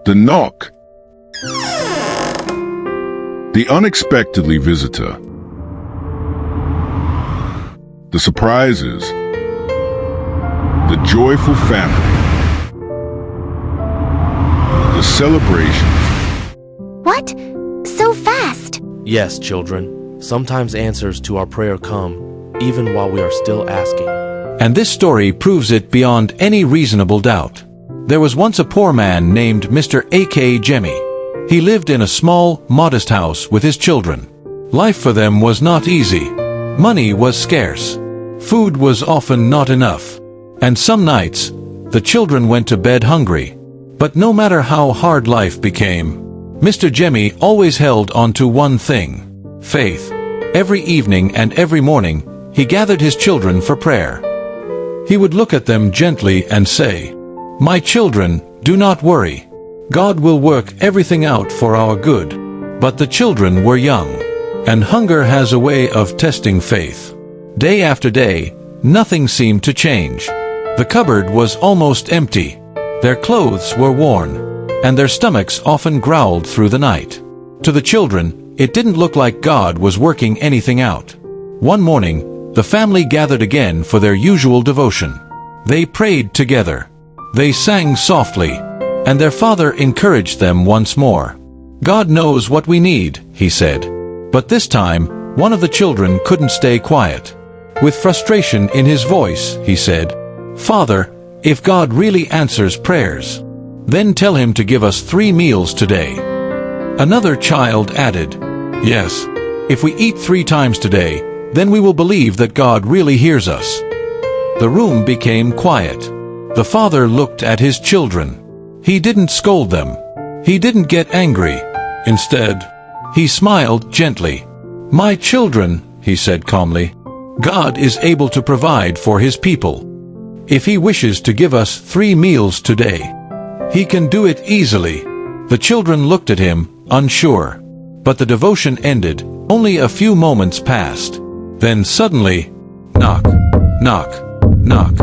The knock. The unexpectedly visitor. The surprises. The joyful family. The celebrations. What? So fast? Yes, children. Sometimes answers to our prayer come, even while we are still asking. And this story proves it beyond any reasonable doubt. There was once a poor man named Mr. A.K. Jemmy. He lived in a small, modest house with his children. Life for them was not easy. Money was scarce. Food was often not enough. And some nights, the children went to bed hungry. But no matter how hard life became, Mr. Jemmy always held on to one thing: faith. Every evening and every morning, he gathered his children for prayer. He would look at them gently and say, "My children, do not worry. God will work everything out for our good." But the children were young, and hunger has a way of testing faith. Day after day, nothing seemed to change. The cupboard was almost empty. Their clothes were worn, and their stomachs often growled through the night. To the children, it didn't look like God was working anything out. One morning, the family gathered again for their usual devotion. They prayed together. They sang softly, and their father encouraged them once more. "God knows what we need," he said. But this time, one of the children couldn't stay quiet. With frustration in his voice, he said, "Father, if God really answers prayers, then tell him to give us 3 meals today." Another child added, "Yes, if we eat 3 times today, then we will believe that God really hears us." The room became quiet. The father looked at his children. He didn't scold them. He didn't get angry. Instead, he smiled gently. "My children," he said calmly, "God is able to provide for his people. If he wishes to give us 3 meals today, he can do it easily." The children looked at him, unsure. But the devotion ended. Only a few moments passed. Then suddenly, knock, knock, knock.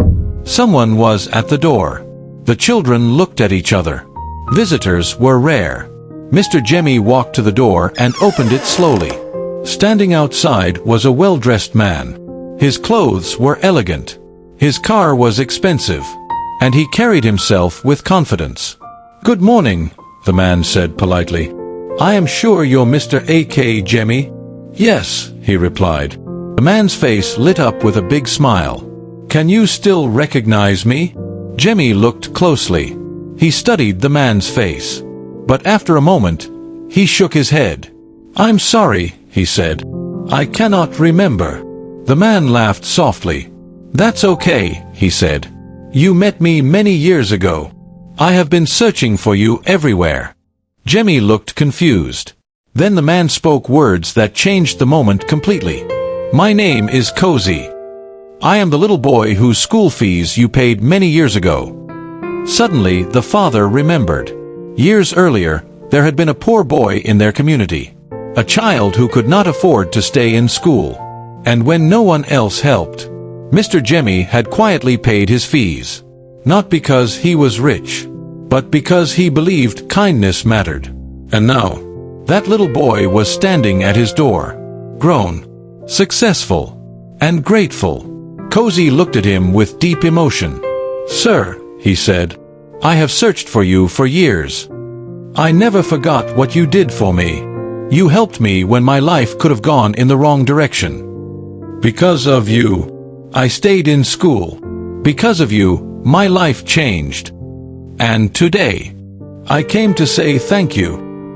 Someone was at the door. The children looked at each other. Visitors were rare. Mr. Jemmy walked to the door and opened it slowly. Standing outside was a well-dressed man. His clothes were elegant. His car was expensive, and he carried himself with confidence. "Good morning," the man said politely. "I am sure you're Mr. A.K. Jemmy?" "Yes," he replied. The man's face lit up with a big smile. "Can you still recognize me?" Jemmy looked closely. He studied the man's face. But after a moment, he shook his head. "I'm sorry," he said. "I cannot remember." The man laughed softly. "That's okay," he said. "You met me many years ago. I have been searching for you everywhere." Jemmy looked confused. Then the man spoke words that changed the moment completely. "My name is Cozy. I am the little boy whose school fees you paid many years ago." Suddenly, the father remembered. Years earlier, there had been a poor boy in their community. A child who could not afford to stay in school. And when no one else helped, Mr. Jemmy had quietly paid his fees. Not because he was rich, but because he believed kindness mattered. And now, that little boy was standing at his door, grown, successful, and grateful. Cozy looked at him with deep emotion. "Sir," he said, "I have searched for you for years. I never forgot what you did for me. You helped me when my life could have gone in the wrong direction. Because of you, I stayed in school. Because of you, my life changed. And today, I came to say thank you."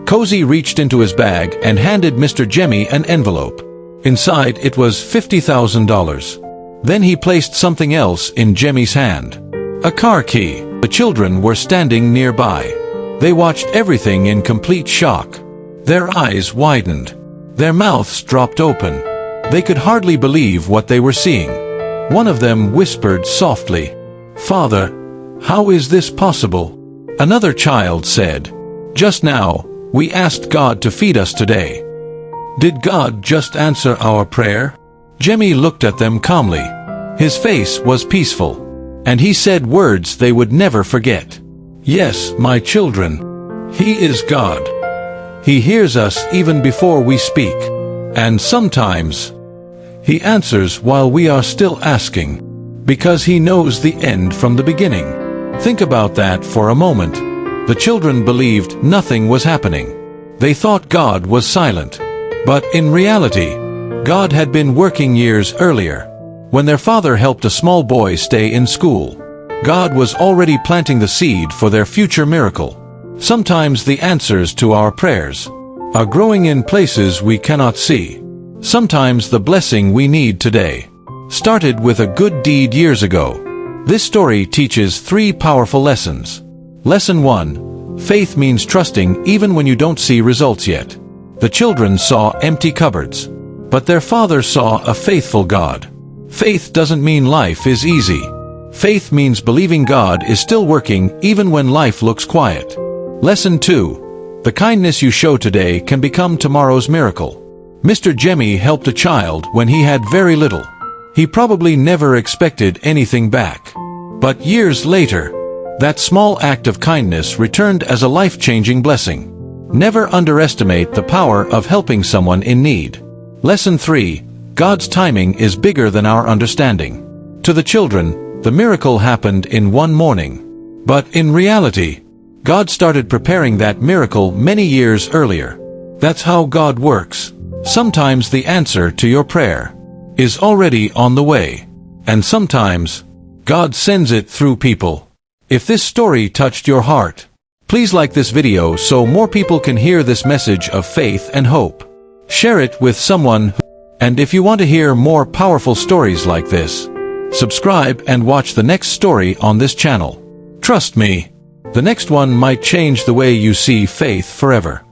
Cozy reached into his bag and handed Mr. Jemmy an envelope. Inside it was $50,000. Then he placed something else in Jemmy's hand. A car key. The children were standing nearby. They watched everything in complete shock. Their eyes widened. Their mouths dropped open. They could hardly believe what they were seeing. One of them whispered softly, "Father, how is this possible?" Another child said, "Just now, we asked God to feed us today. Did God just answer our prayer?" Jemmy looked at them calmly. His face was peaceful, and he said words they would never forget. "Yes, my children. He is God. He hears us even before we speak. And sometimes, He answers while we are still asking, because He knows the end from the beginning. Think about that for a moment. The children believed nothing was happening. They thought God was silent. But in reality, God had been working years earlier. When their father helped a small boy stay in school, God was already planting the seed for their future miracle. Sometimes the answers to our prayers are growing in places we cannot see. Sometimes the blessing we need today started with a good deed years ago. This story teaches 3 powerful lessons. Lesson 1. Faith means trusting even when you don't see results yet. The children saw empty cupboards, but their father saw a faithful God. Faith doesn't mean life is easy. Faith means believing God is still working even when life looks quiet. Lesson 2. The kindness you show today can become tomorrow's miracle. Mr. Jemmy helped a child when he had very little. He probably never expected anything back. But years later, that small act of kindness returned as a life-changing blessing. Never underestimate the power of helping someone in need. Lesson 3. God's timing is bigger than our understanding. To the children, the miracle happened in one morning. But in reality, God started preparing that miracle many years earlier. That's how God works. Sometimes the answer to your prayer is already on the way. And sometimes, God sends it through people. If this story touched your heart, please like this video so more people can hear this message of faith and hope. Share it with someone and if you want to hear more powerful stories like this, subscribe and watch the next story on this channel. Trust me, the next one might change the way you see faith forever.